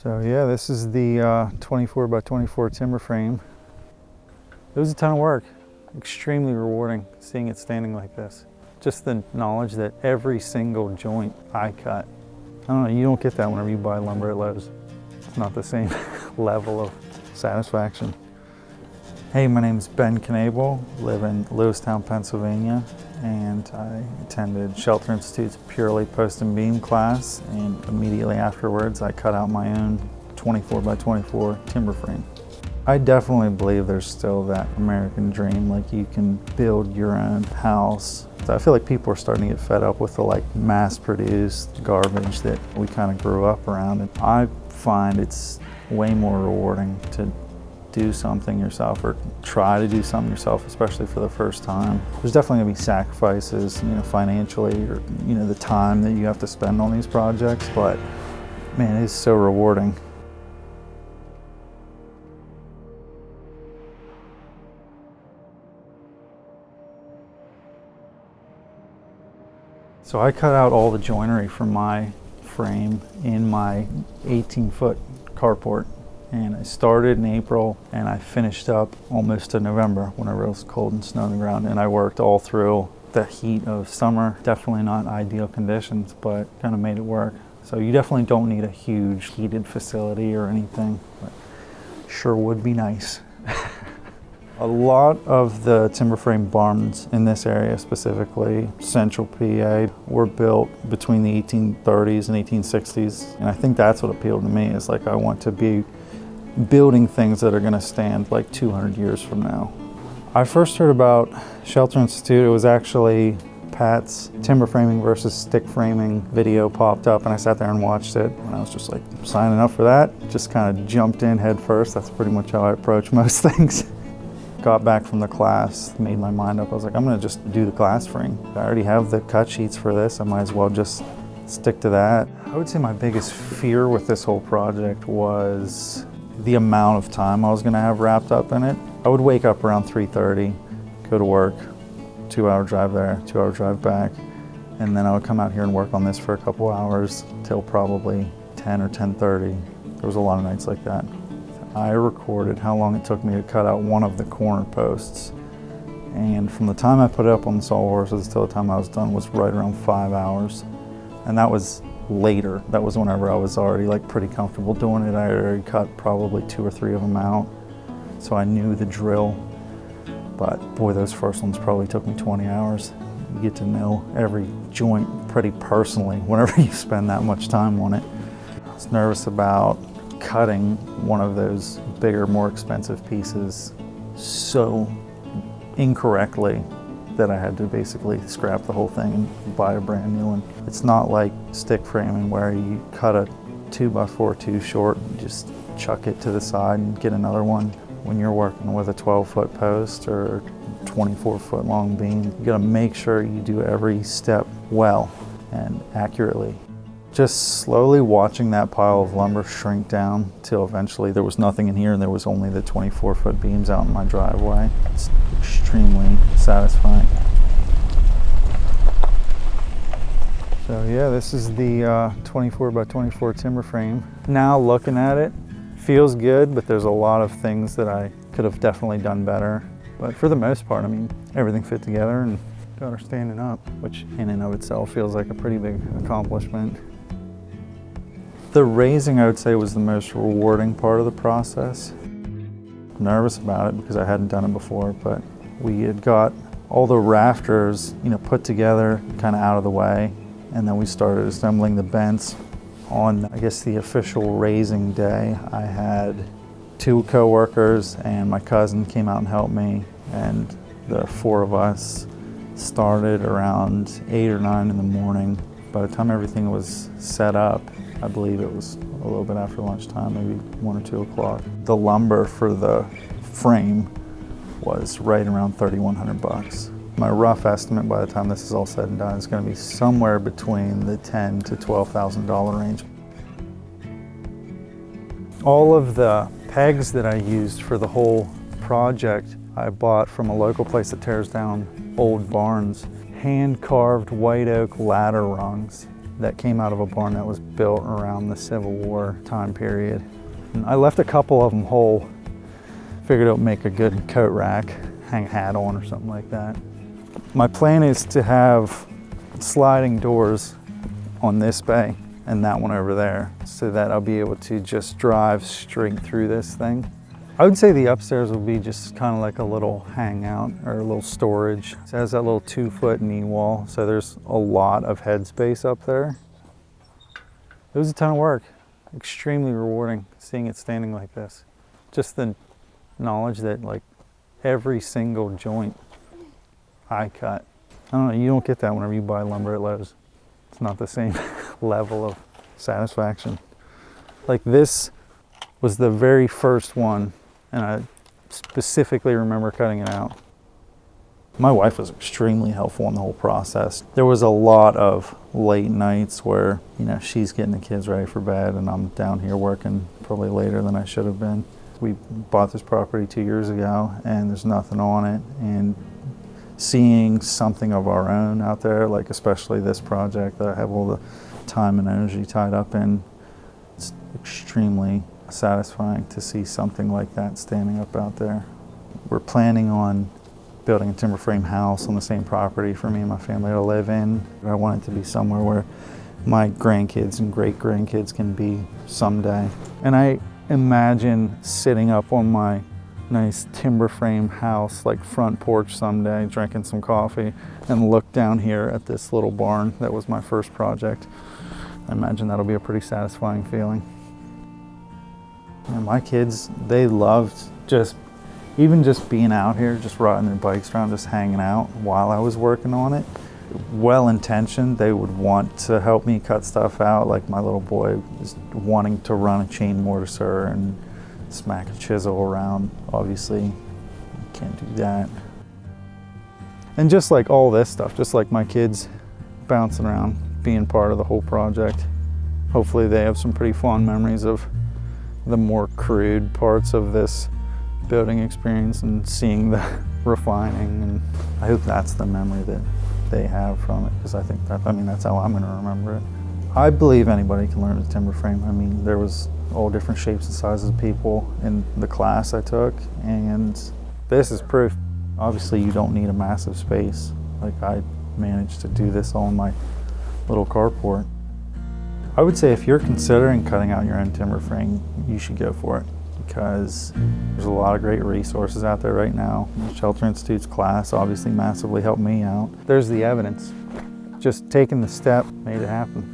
So yeah, this is the 24 by 24 timber frame. It was a ton of work, extremely rewarding seeing it standing like this. Just the knowledge that every single joint I cut. I don't know, you don't get that whenever you buy lumber at Lowe's. It's not the same level of satisfaction. Hey, my name is Ben Knable, live in Lewistown, Pennsylvania, and I attended Shelter Institute's purely post and beam class, and immediately afterwards I cut out my own 24 by 24 timber frame. I definitely believe there's still that American dream, like you can build your own house. I feel like people are starting to get fed up with the mass-produced garbage that we kind of grew up around, and I find it's way more rewarding to do something yourself or try to do something yourself, especially for the first time. There's definitely gonna be sacrifices, financially, or the time that you have to spend on these projects, but man, it is so rewarding. So I cut out all the joinery from my frame in my 18-foot carport. And I started in April and I finished up almost to November whenever it was cold and snow on the ground. And I worked all through the heat of summer. Definitely not ideal conditions, but kind of made it work. So you definitely don't need a huge heated facility or anything, but sure would be nice. A lot of the timber frame barns in this area, specifically central PA, were built between the 1830s and 1860s. And I think that's what appealed to me, is I want to be building things that are going to stand 200 years from now. I first heard about Shelter Institute. It was actually Pat's timber framing versus stick framing video popped up, and I sat there and watched it, and I was just signing up for that. Just kind of jumped in head first. That's pretty much how I approach most things. Got back from the class, made my mind up. I was like, I'm going to just do the glass frame. I already have the cut sheets for this. I might as well just stick to that. I would say my biggest fear with this whole project was the amount of time I was going to have wrapped up in it. I would wake up around 3:30, go to work, 2-hour drive there, 2-hour drive back, and then I would come out here and work on this for a couple hours till probably 10 or 10:30. There was a lot of nights like that. I recorded how long it took me to cut out one of the corner posts, and from the time I put it up on the sawhorses till the time I was done was right around 5 hours, and that was later. That was whenever I was already pretty comfortable doing it. I already cut probably 2 or 3 of them out, so I knew the drill. But boy, those first ones probably took me 20 hours. You get to know every joint pretty personally whenever you spend that much time on it. I was nervous about cutting one of those bigger, more expensive pieces so incorrectly that I had to basically scrap the whole thing and buy a brand new one. It's not like stick framing where you cut a 2x4 too short and just chuck it to the side and get another one. When you're working with a 12-foot post or 24-foot long beam, you gotta make sure you do every step well and accurately. Just slowly watching that pile of lumber shrink down till eventually there was nothing in here and there was only the 24-foot beams out in my driveway. It's extremely satisfying. So yeah, this is the 24 by 24 timber frame. Now looking at it, feels good, but there's a lot of things that I could have definitely done better. But for the most part, everything fit together and got her standing up, which in and of itself feels like a pretty big accomplishment. The raising, I would say, was the most rewarding part of the process. I'm nervous about it because I hadn't done it before, but we had got all the rafters, put together, kind of out of the way, and then we started assembling the bents. On, I guess, the official raising day, I had 2 co-workers and my cousin came out and helped me, and the 4 of us started around 8 or 9 in the morning. By the time everything was set up, I believe it was a little bit after lunchtime, maybe 1 or 2 o'clock. The lumber for the frame was right around $3,100. My rough estimate by the time this is all said and done is going to be somewhere between the $10,000 to $12,000 range. All of the pegs that I used for the whole project I bought from a local place that tears down old barns. Hand-carved white oak ladder rungs. that came out of a barn that was built around the Civil War time period. And I left a couple of them whole. Figured it would make a good coat rack, hang a hat on or something like that. My plan is to have sliding doors on this bay and that one over there, so that I'll be able to just drive straight through this thing. I would say the upstairs will be just kind of like a little hangout or a little storage. It has that little 2-foot knee wall, so there's a lot of headspace up there. It was a ton of work, extremely rewarding seeing it standing like this. Just the knowledge that like every single joint I cut. I don't know, you don't get that whenever you buy lumber at Lowe's. It's not the same level of satisfaction. Like this was the very first one, and I specifically remember cutting it out. My wife was extremely helpful in the whole process. There was a lot of late nights where, you know, she's getting the kids ready for bed and I'm down here working probably later than I should have been. We bought this property 2 years ago and there's nothing on it, and seeing something of our own out there, like especially this project that I have all the time and energy tied up in, it's extremely satisfying to see something like that standing up out there. We're planning on building a timber frame house on the same property for me and my family to live in. I want it to be somewhere where my grandkids and great grandkids can be someday. And I imagine sitting up on my nice timber frame house, like front porch someday, drinking some coffee, and look down here at this little barn that was my first project. I imagine that'll be a pretty satisfying feeling. And my kids, they loved even just being out here, just riding their bikes around, just hanging out while I was working on it. Well-intentioned, they would want to help me cut stuff out. Like my little boy was wanting to run a chain mortiser and smack a chisel around. Obviously, you can't do that. And just like all this stuff, just like my kids bouncing around, being part of the whole project. Hopefully they have some pretty fond memories of the more crude parts of this building experience and seeing the refining, and I hope that's the memory that they have from it, because I think that's how I'm going to remember it. I believe anybody can learn to timber frame. I mean, there was all different shapes and sizes of people in the class I took, and this is proof. Obviously you don't need a massive space. Like I managed to do this all in my little carport. I would say if you're considering cutting out your own timber frame, you should go for it, because there's a lot of great resources out there right now. The Shelter Institute's class obviously massively helped me out. There's the evidence. Just taking the step made it happen.